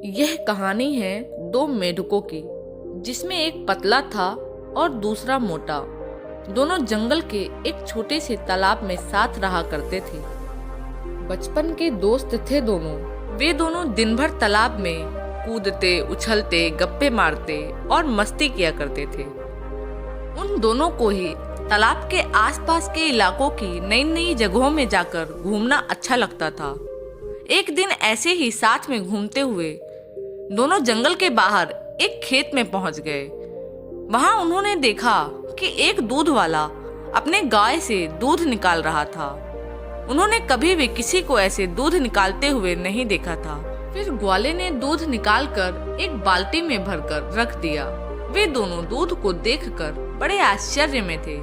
यह कहानी है दो मेढकों की, जिसमें एक पतला था और दूसरा मोटा। दोनों जंगल के एक छोटे से तालाब में साथ रहा करते थे। बचपन के दोस्त थे दोनों। वे दोनों दिन भर तालाब में कूदते, उछलते, गप्पे मारते और मस्ती किया करते थे। उन दोनों को ही तालाब के आसपास के इलाकों की नई नई जगहों में जाकर घूमना अच्छा लगता था। एक दिन ऐसे ही साथ में घूमते हुए दोनों जंगल के बाहर एक खेत में पहुंच गए। वहां उन्होंने देखा कि एक दूध वाला अपने गाय से दूध निकाल रहा था। उन्होंने कभी भी किसी को ऐसे दूध निकालते हुए नहीं देखा था। फिर ग्वाले ने दूध निकालकर एक बाल्टी में भरकर रख दिया। वे दोनों दूध को देखकर बड़े आश्चर्य में थे,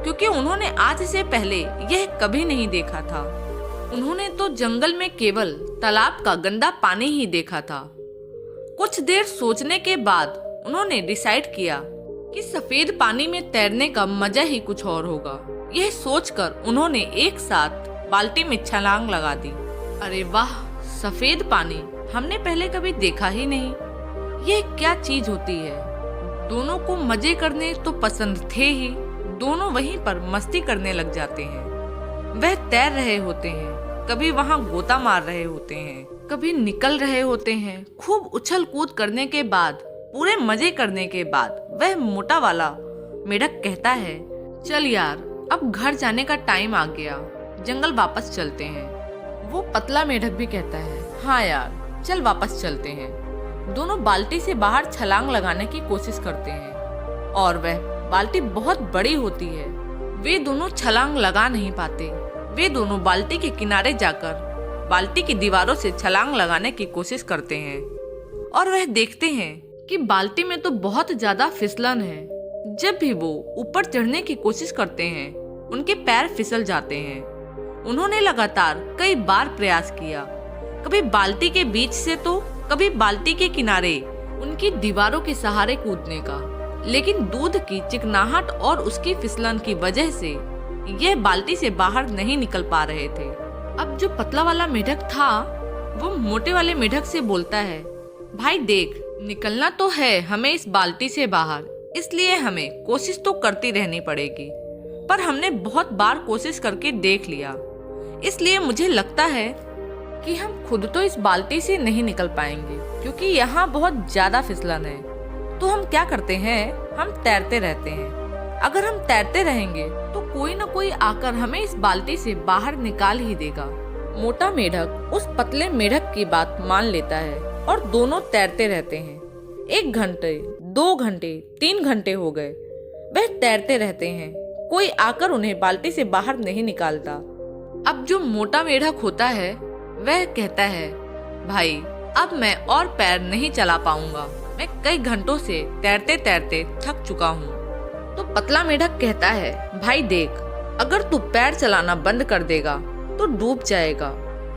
क्योंकि उन्होंने आज से पहले यह कभी नहीं देखा था। उन्होंने तो जंगल में केवल तालाब का गंदा पानी ही देखा था। कुछ देर सोचने के बाद उन्होंने डिसाइड किया कि सफेद पानी में तैरने का मजा ही कुछ और होगा। यह सोचकर उन्होंने एक साथ बाल्टी में छलांग लगा दी। अरे वाह, सफेद पानी हमने पहले कभी देखा ही नहीं। यह क्या चीज होती है। दोनों को मजे करने तो पसंद थे ही। दोनों वहीं पर मस्ती करने लग जाते हैं। वह तैर रहे होते हैं, कभी वहां गोता मार रहे होते हैं, कभी निकल रहे होते हैं। खूब उछल कूद करने के बाद, पूरे मजे करने के बाद वह मोटा वाला मेढक कहता है, चल यार, अब घर जाने का टाइम आ गया, जंगल वापस चलते हैं। वो पतला मेढक भी कहता है, हाँ यार, चल वापस चलते हैं। दोनों बाल्टी से बाहर छलांग लगाने की कोशिश करते हैं और वह बाल्टी बहुत बड़ी होती है। वे दोनों छलांग लगा नहीं पाते। वे दोनों बाल्टी के किनारे जाकर बाल्टी की दीवारों से छलांग लगाने की कोशिश करते हैं और वह देखते हैं कि बाल्टी में तो बहुत ज्यादा फिसलन है। जब भी वो ऊपर चढ़ने की कोशिश करते हैं, उनके पैर फिसल जाते हैं। उन्होंने लगातार कई बार प्रयास किया, कभी बाल्टी के बीच से तो कभी बाल्टी के किनारे उनकी दीवारों के सहारे कूदने का, लेकिन दूध की चिकनाहट और उसकी फिसलन की वजह से यह बाल्टी से बाहर नहीं निकल पा रहे थे। अब जो पतला वाला मेढक था वो मोटे वाले मेढक से बोलता है, भाई देख, निकलना तो है हमें इस बाल्टी से बाहर, इसलिए हमें कोशिश तो करती रहनी पड़ेगी। पर हमने बहुत बार कोशिश करके देख लिया, इसलिए मुझे लगता है कि हम खुद तो इस बाल्टी से नहीं निकल पाएंगे, क्योंकि यहाँ बहुत ज्यादा फिसलन है। तो हम क्या करते हैं, हम तैरते रहते हैं। अगर हम तैरते रहेंगे तो कोई न कोई आकर हमें इस बाल्टी से बाहर निकाल ही देगा। मोटा मेढक उस पतले मेढक की बात मान लेता है और दोनों तैरते रहते हैं। 1 घंटे, 2 घंटे, 3 घंटे हो गए। वह तैरते रहते हैं, कोई आकर उन्हें बाल्टी से बाहर नहीं निकालता। अब जो मोटा मेढक होता है वह कहता है, भाई अब मैं और पैर नहीं चला पाऊंगा, मैं कई घंटों से तैरते तैरते थक चुका हूँ। तो पतला मेढक कहता है, भाई देख, अगर तू पैर चलाना बंद कर देगा तो डूब जाएगा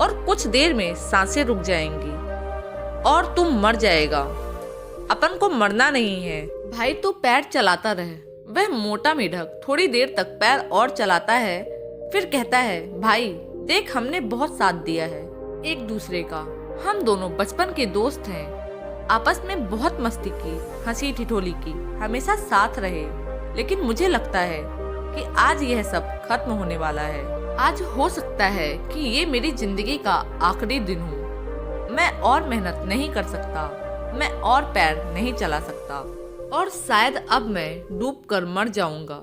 और कुछ देर में सांसें रुक जाएंगी और तू मर जाएगा। अपन को मरना नहीं है भाई, तू पैर चलाता रहे। वह मोटा मेढक थोड़ी देर तक पैर और चलाता है, फिर कहता है, भाई देख, हमने बहुत साथ दिया है एक दूसरे का। हम दोनों बचपन के दोस्त हैं, आपस में बहुत मस्ती की, हंसी ठिठोली की, हमेशा साथ रहे। लेकिन मुझे लगता है कि आज यह सब खत्म होने वाला है। आज हो सकता है कि ये मेरी जिंदगी का आखिरी दिन हो। मैं और मेहनत नहीं कर सकता, मैं और पैर नहीं चला सकता और शायद अब मैं डूबकर मर जाऊंगा।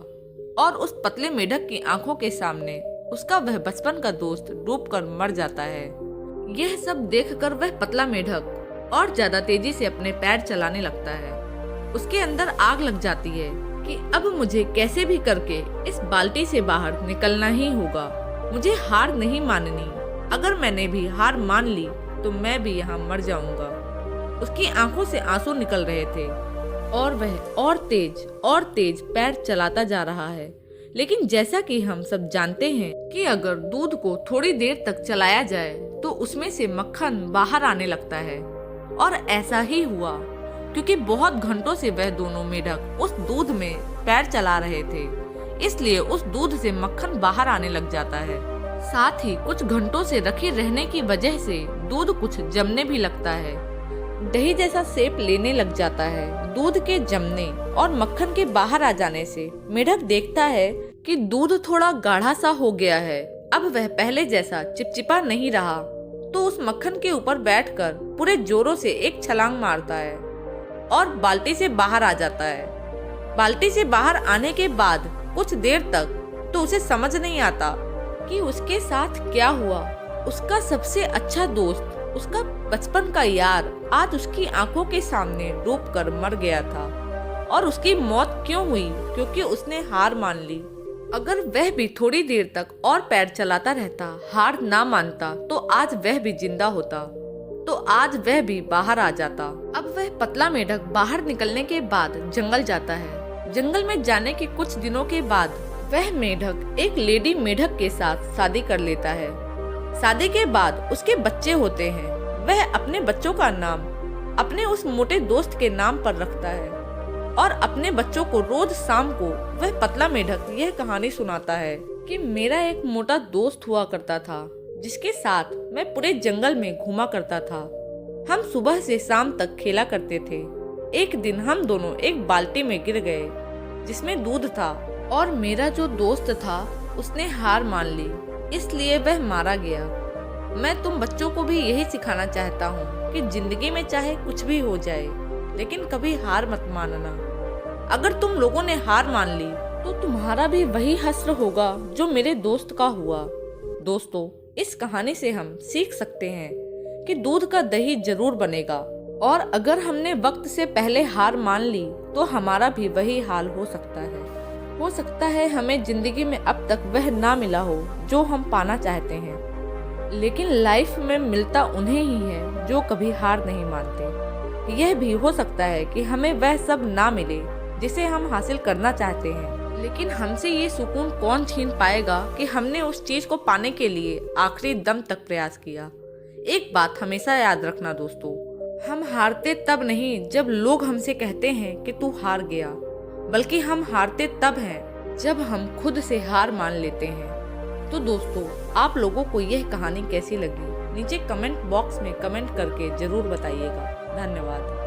और उस पतले मेढक की आंखों के सामने उसका वह बचपन का दोस्त डूबकर मर जाता है। यह सब देखकर वह पतला मेढक और ज्यादा तेजी से अपने पैर चलाने लगता है। उसके अंदर आग लग जाती है कि अब मुझे कैसे भी करके इस बाल्टी से बाहर निकलना ही होगा। मुझे हार नहीं माननी। अगर मैंने भी हार मान ली तो मैं भी यहाँ मर जाऊंगा। उसकी आंखों से आंसू निकल रहे थे और वह और तेज पैर चलाता जा रहा है। लेकिन जैसा कि हम सब जानते हैं कि अगर दूध को थोड़ी देर तक चलाया जाए तो उसमें से मक्खन बाहर आने लगता है। और ऐसा ही हुआ, क्योंकि बहुत घंटों से वह दोनों मेढक उस दूध में पैर चला रहे थे, इसलिए उस दूध से मक्खन बाहर आने लग जाता है। साथ ही कुछ घंटों से रखे रहने की वजह से दूध कुछ जमने भी लगता है, दही जैसा शेप लेने लग जाता है दूध के जमने और मक्खन के बाहर आ जाने से। मेढक देखता है कि दूध थोड़ा गाढ़ा सा हो गया है, अब वह पहले जैसा चिपचिपा नहीं रहा, तो उस मक्खन के ऊपर बैठकर पूरे जोरों से एक छलांग मारता है और बाल्टी से बाहर आ जाता है। बाल्टी से बाहर आने के बाद कुछ देर तक तो उसे समझ नहीं आता कि उसके साथ क्या हुआ। उसका सबसे अच्छा दोस्त, उसका बचपन का यार आज उसकी आंखों के सामने डूबकर मर गया था। और उसकी मौत क्यों हुई? क्योंकि उसने हार मान ली। अगर वह भी थोड़ी देर तक और पैर चलाता रहता, हार ना मानता, तो आज वह भी जिंदा होता, तो आज वह भी बाहर आ जाता। अब वह पतला मेढक बाहर निकलने के बाद जंगल जाता है। जंगल में जाने के कुछ दिनों के बाद वह मेढक एक लेडी मेढक के साथ शादी कर लेता है। शादी के बाद उसके बच्चे होते हैं। वह अपने बच्चों का नाम अपने उस मोटे दोस्त के नाम पर रखता है और अपने बच्चों को रोज शाम को वह पतला मेढक यह कहानी सुनाता है कि मेरा एक मोटा दोस्त हुआ करता था जिसके साथ मैं पूरे जंगल में घूमा करता था। हम सुबह से शाम तक खेला करते थे। एक दिन हम दोनों एक बाल्टी में गिर गए जिसमें दूध था और मेरा जो दोस्त था उसने हार मान ली, इसलिए वह मारा गया। मैं तुम बच्चों को भी यही सिखाना चाहता हूँ कि जिंदगी में चाहे कुछ भी हो जाए, लेकिन कभी हार मत मानना। अगर तुम लोगों ने हार मान ली तो तुम्हारा भी वही हश्र होगा जो मेरे दोस्त का हुआ। दोस्तों, इस कहानी से हम सीख सकते हैं कि दूध का दही जरूर बनेगा, और अगर हमने वक्त से पहले हार मान ली तो हमारा भी वही हाल हो सकता है। हो सकता है हमें जिंदगी में अब तक वह ना मिला हो जो हम पाना चाहते हैं, लेकिन लाइफ में मिलता उन्हें ही है जो कभी हार नहीं मानते। यह भी हो सकता है कि हमें वह सब ना मिले जिसे हम हासिल करना चाहते हैं, लेकिन हमसे ये सुकून कौन छीन पाएगा कि हमने उस चीज को पाने के लिए आखिरी दम तक प्रयास किया। एक बात हमेशा याद रखना दोस्तों, हम हारते तब नहीं जब लोग हमसे कहते हैं कि तू हार गया, बल्कि हम हारते तब हैं जब हम खुद से हार मान लेते हैं। तो दोस्तों, आप लोगों को यह कहानी कैसी लगी नीचे कमेंट बॉक्स में कमेंट करके जरूर बताइएगा। धन्यवाद।